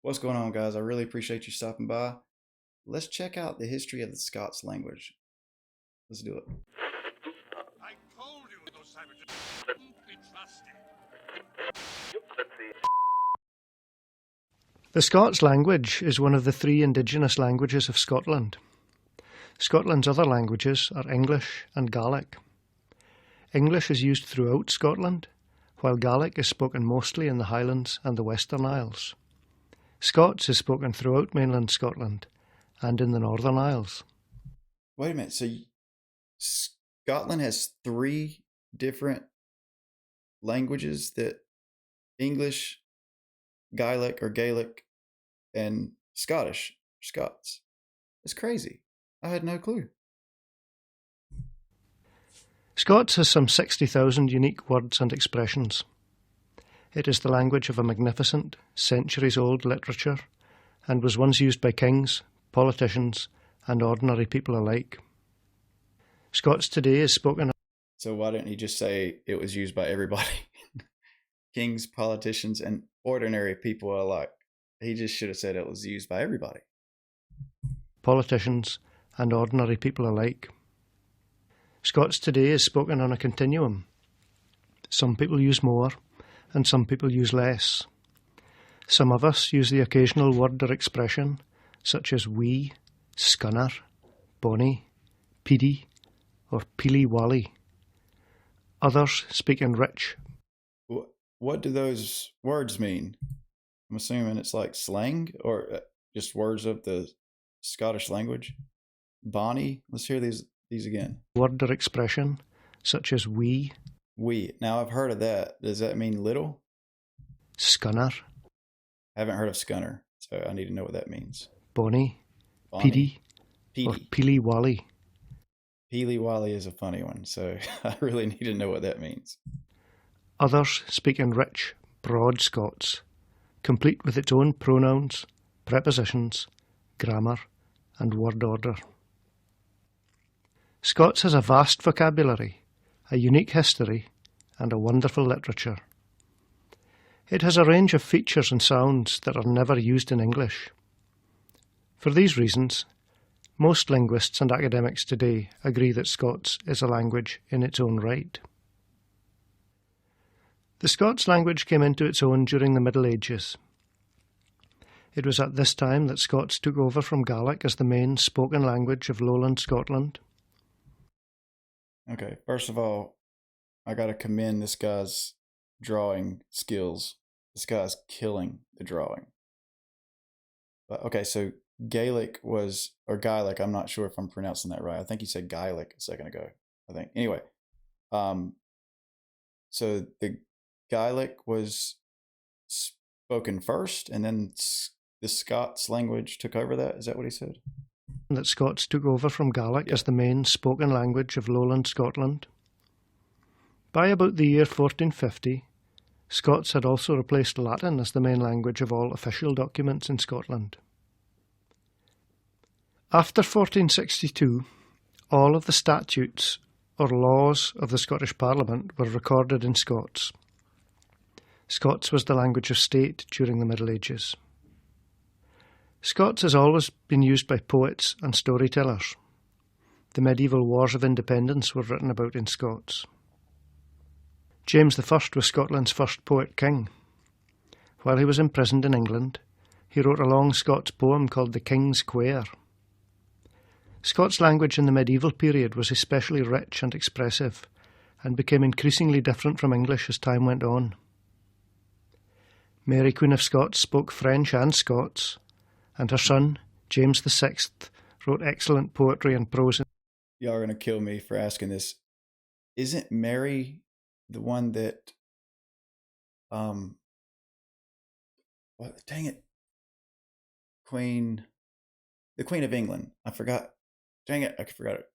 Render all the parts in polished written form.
What's going on, guys? I really appreciate you stopping by. Let's check out the history of the Scots language. Let's do it. I told you those savages couldn't be trusted. The Scots language is one of the three indigenous languages of Scotland. Scotland's other languages are English and Gaelic. English is used throughout Scotland, while Gaelic is spoken mostly in the Highlands and the Western Isles. Scots is spoken throughout mainland Scotland and in the Northern Isles. Wait a minute. So Scotland has three different languages that English, Gaelic, and Scottish, Scots. It's crazy. I had no clue. Scots has some 60,000 unique words and expressions. It is the language of a magnificent, centuries-old literature and was once used by kings, politicians, and ordinary people alike. Scots today is spoken. So why didn't he just say it was used by everybody? Kings, politicians, and ordinary people alike. He just should have said it was used by everybody. Politicians and ordinary people alike. Scots today is spoken on a continuum. Some people use more, and some people use less. Some of us use the occasional word or expression, such as wee, scunner, bonny, peedy, or peely wally. Others speak in rich. What do those words mean? I'm assuming it's like slang or just words of the Scottish language. Bonnie, let's hear these again. Word or expression, such as wee. Wee. Now I've heard of that. Does that mean little? Scunner. I haven't heard of scunner, so I need to know what that means. Bonny. Bonnie. Peedy. Or peely wally. Peely wally is a funny one, so I really need to know what that means. Others speak in rich, broad Scots, complete with its own pronouns, prepositions, grammar, and word order. Scots has a vast vocabulary, a unique history, and a wonderful literature. It has a range of features and sounds that are never used in English. For these reasons, most linguists and academics today agree that Scots is a language in its own right. The Scots language came into its own during the Middle Ages. It was at this time that Scots took over from Gaelic as the main spoken language of lowland Scotland. Okay, first of all, I gotta commend this guy's drawing skills. This guy's killing the drawing. But okay, so Gaelic or Gaelic, I'm not sure if I'm pronouncing that right. I think you said Gaelic a second ago, I think. Anyway, so the Gaelic was spoken first, and then the Scots language took over that. Is that what he said? That Scots took over from Gaelic as the main spoken language of lowland Scotland. By about the year 1450, Scots had also replaced Latin as the main language of all official documents in Scotland. After 1462, all of the statutes or laws of the Scottish Parliament were recorded in Scots. Scots was the language of state during the Middle Ages. Scots has always been used by poets and storytellers. The medieval wars of independence were written about in Scots. James I was Scotland's first poet king. While he was imprisoned in England, he wrote a long Scots poem called The King's Quair. Scots language in the medieval period was especially rich and expressive, and became increasingly different from English as time went on. Mary Queen of Scots spoke French and Scots, and her son, James VI, wrote excellent poetry and prose. Y'all are going to kill me for asking this. Isn't Mary the one that, what, dang it, the Queen of England. I forgot. Dang it, I forgot it.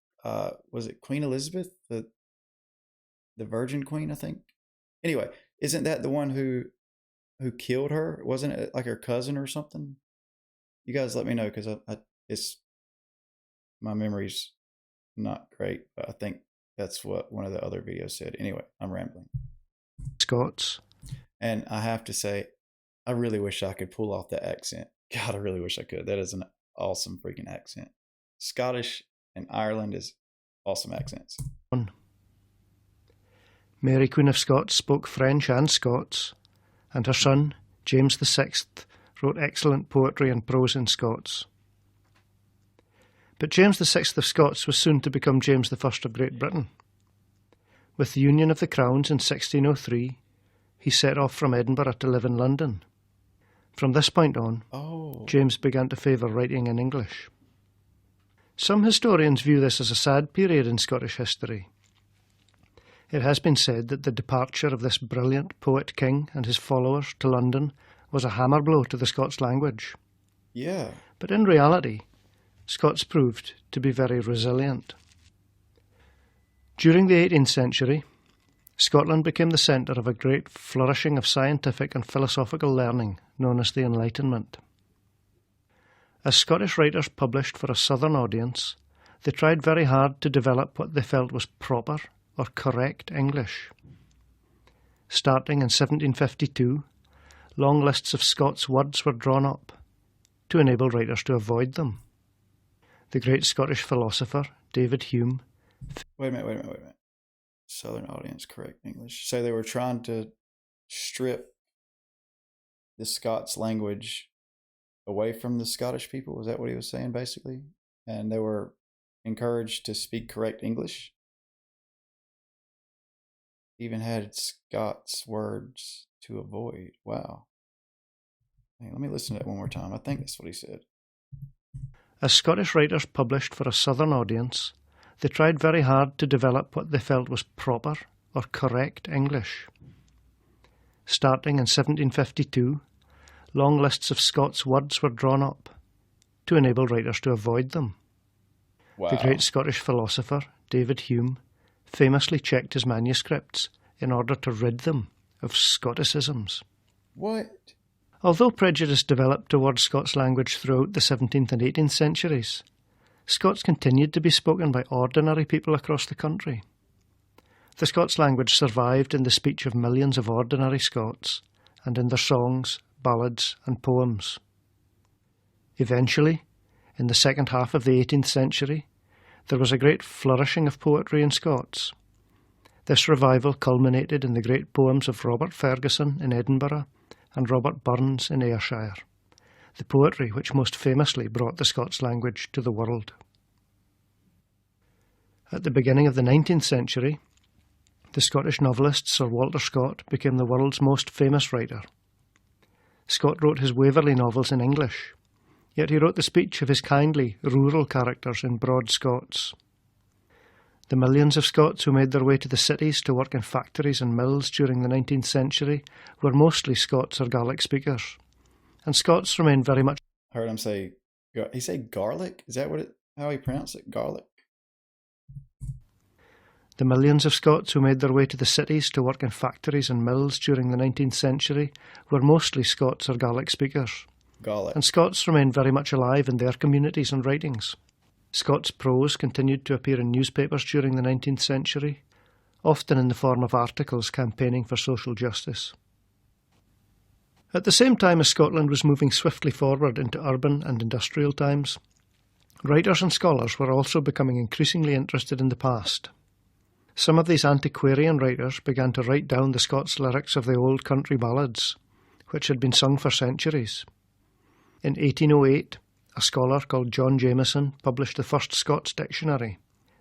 Was it Queen Elizabeth, the Virgin Queen, I think? Anyway, isn't that the one who killed her? Wasn't it like her cousin or something? You guys let me know, because it's my memory's not great, but I think that's what one of the other videos said. Anyway, I'm rambling. Scots. And I have to say, I really wish I could pull off that accent. God, I really wish I could. That is an awesome freaking accent. Scottish and Ireland is awesome accents. Mary, Queen of Scots, spoke French and Scots, and her son, James VI, wrote excellent poetry and prose in Scots. But James VI of Scots was soon to become James I of Great Britain. With the union of the crowns in 1603, he set off from Edinburgh to live in London. From this point on, James began to favour writing in English. Some historians view this as a sad period in Scottish history. It has been said that the departure of this brilliant poet-king and his followers to London was a hammer blow to the Scots language. Yeah. But in reality, Scots proved to be very resilient. During the 18th century, Scotland became the centre of a great flourishing of scientific and philosophical learning known as the Enlightenment. As Scottish writers published for a southern audience, they tried very hard to develop what they felt was proper or correct English. Starting in 1752, long lists of Scots words were drawn up to enable writers to avoid them. The great Scottish philosopher, David Hume... Wait a minute. Southern audience, correct English. So they were trying to strip the Scots language away from the Scottish people? Was that what he was saying, basically? And they were encouraged to speak correct English? Even had Scots words to avoid. Wow. Hey, let me listen to that one more time. I think that's what he said. As Scottish writers published for a southern audience, they tried very hard to develop what they felt was proper or correct English. Starting in 1752, long lists of Scots words were drawn up to enable writers to avoid them. Wow. The great Scottish philosopher, David Hume, famously checked his manuscripts in order to rid them of Scotticisms. What? Although prejudice developed towards Scots language throughout the 17th and 18th centuries, Scots continued to be spoken by ordinary people across the country. The Scots language survived in the speech of millions of ordinary Scots and in their songs, ballads and poems. Eventually, in the second half of the 18th century, there was a great flourishing of poetry in Scots. This revival culminated in the great poems of Robert Fergusson in Edinburgh and Robert Burns in Ayrshire, the poetry which most famously brought the Scots language to the world. At the beginning of the 19th century, the Scottish novelist Sir Walter Scott became the world's most famous writer. Scott wrote his Waverley novels in English, yet he wrote the speech of his kindly, rural characters in broad Scots. The millions of Scots who made their way to the cities to work in factories and mills during the 19th century were mostly Scots or Gaelic speakers, and Scots remained very much... I heard him say, he say garlic? Is that how he pronounced it? Garlic? The millions of Scots who made their way to the cities to work in factories and mills during the 19th century were mostly Scots or Gaelic speakers. Gaelic. And Scots remained very much alive in their communities and writings. Scots prose continued to appear in newspapers during the 19th century, often in the form of articles campaigning for social justice. At the same time as Scotland was moving swiftly forward into urban and industrial times, writers and scholars were also becoming increasingly interested in the past. Some of these antiquarian writers began to write down the Scots lyrics of the old country ballads, which had been sung for centuries. In 1808, a scholar called John Jameson published the first Scots dictionary,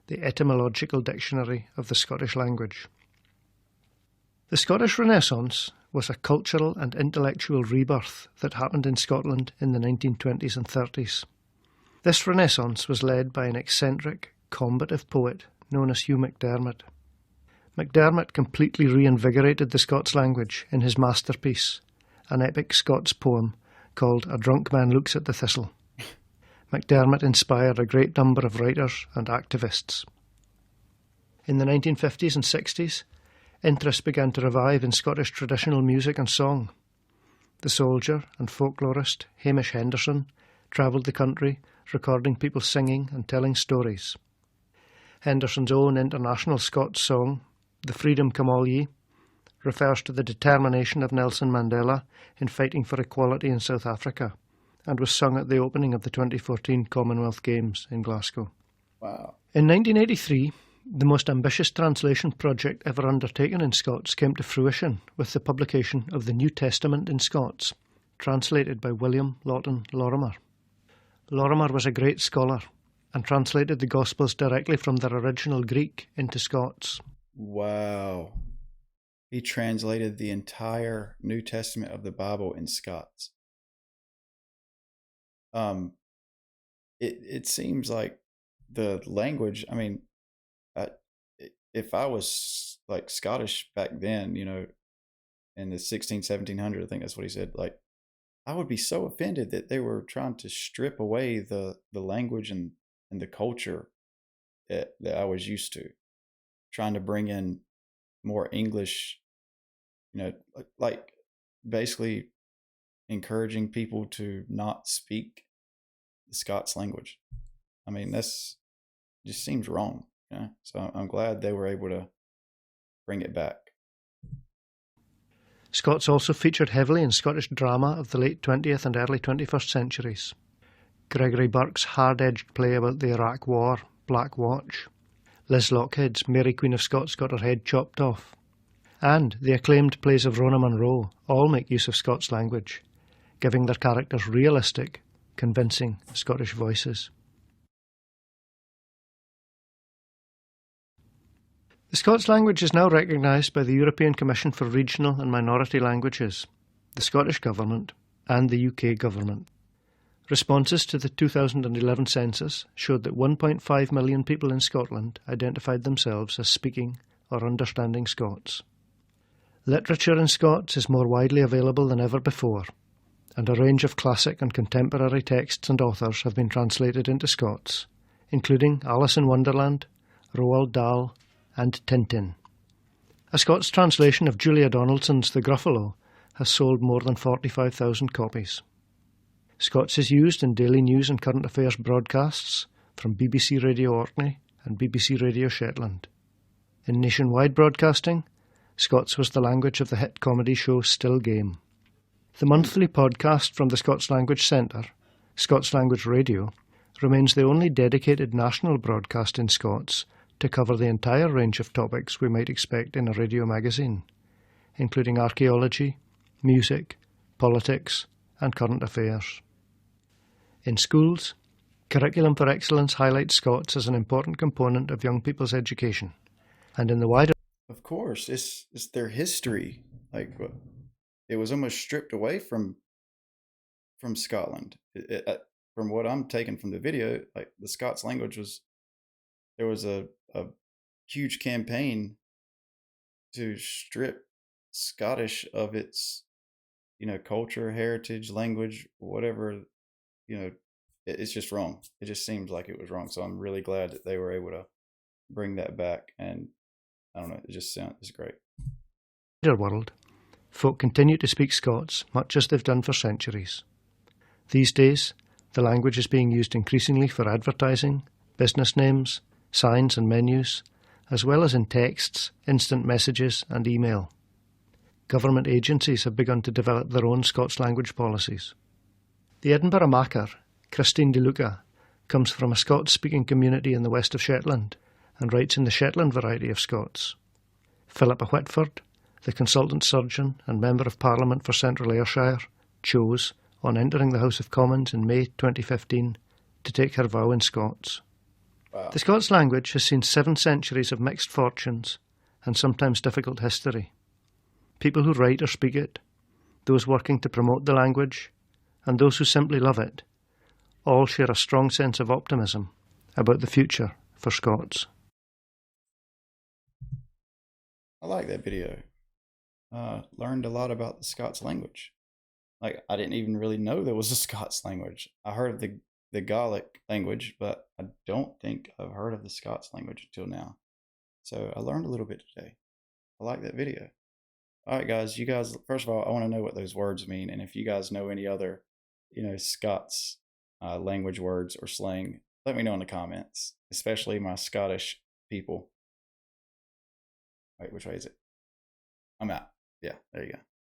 the Etymological Dictionary of the Scottish Language. The Scottish Renaissance was a cultural and intellectual rebirth that happened in Scotland in the 1920s and 30s. This Renaissance was led by an eccentric, combative poet known as Hugh MacDiarmid. MacDiarmid completely reinvigorated the Scots language in his masterpiece, an epic Scots poem called A Drunk Man Looks at the Thistle. MacDiarmid inspired a great number of writers and activists. In the 1950s and 60s, interest began to revive in Scottish traditional music and song. The soldier and folklorist Hamish Henderson travelled the country, recording people singing and telling stories. Henderson's own international Scots song, The Freedom Come All Ye, refers to the determination of Nelson Mandela in fighting for equality in South Africa and was sung at the opening of the 2014 Commonwealth Games in Glasgow. Wow. In 1983, the most ambitious translation project ever undertaken in Scots came to fruition with the publication of the New Testament in Scots, translated by William Lawton Lorimer. Lorimer was a great scholar and translated the Gospels directly from their original Greek into Scots. Wow. He translated the entire New Testament of the Bible in Scots. It seems like the language, I mean, if I was like Scottish back then, you know, in the 1700, I think that's what he said, like, I would be so offended that they were trying to strip away the language and the culture that I was used to, trying to bring in more English, you know, like basically encouraging people to not speak the Scots language. I mean, that's just seems wrong. You know? So I'm glad they were able to bring it back. Scots also featured heavily in Scottish drama of the late 20th and early 21st centuries. Gregory Burke's hard-edged play about the Iraq War, Black Watch, Liz Lockheed's Mary Queen of Scots got her head chopped off, and the acclaimed plays of Rona Munro all make use of Scots language, giving their characters realistic, convincing Scottish voices. The Scots language is now recognised by the European Commission for Regional and Minority Languages, the Scottish Government, and the UK Government. Responses to the 2011 census showed that 1.5 million people in Scotland identified themselves as speaking or understanding Scots. Literature in Scots is more widely available than ever before, and a range of classic and contemporary texts and authors have been translated into Scots, including Alice in Wonderland, Roald Dahl, and Tintin. A Scots translation of Julia Donaldson's The Gruffalo has sold more than 45,000 copies. Scots is used in daily news and current affairs broadcasts from BBC Radio Orkney and BBC Radio Shetland. In nationwide broadcasting, Scots was the language of the hit comedy show Still Game. The monthly podcast from the Scots Language Centre, Scots Language Radio, remains the only dedicated national broadcast in Scots to cover the entire range of topics we might expect in a radio magazine, including archaeology, music, politics, and current affairs. In schools, Curriculum for Excellence highlights Scots as an important component of young people's education, and in the wider... Of course, it's their history. Like, it was almost stripped away from Scotland. From what I'm taking from the video, like the Scots language there was a huge campaign to strip Scottish of its, you know, culture, heritage, language, whatever, you know, it's just wrong. It just seems like it was wrong. So I'm really glad that they were able to bring that back. And I don't know, it's great. In the world, folk continue to speak Scots much as they've done for centuries. These days, the language is being used increasingly for advertising, business names, signs and menus, as well as in texts, instant messages and email. Government agencies have begun to develop their own Scots language policies. The Edinburgh Macker, Christine DeLuca, comes from a Scots-speaking community in the west of Shetland and writes in the Shetland variety of Scots. Philippa Whitford, the consultant surgeon and Member of Parliament for Central Ayrshire, chose, on entering the House of Commons in May 2015, to take her vow in Scots. Wow. The Scots language has seen 7 centuries of mixed fortunes and sometimes difficult history. People who write or speak it, those working to promote the language, and those who simply love it, all share a strong sense of optimism about the future for Scots. I like that video. Learned a lot about the Scots language. Like, I didn't even really know there was a Scots language. I heard of the Gaelic language, but I don't think I've heard of the Scots language until now. So I learned a little bit today. I like that video. All right, guys, you guys, first of all, I want to know what those words mean. And if you guys know any other, you know, Scots language words or slang, let me know in the comments, especially my Scottish people. Wait, which way is it? I'm out. Yeah, there you go.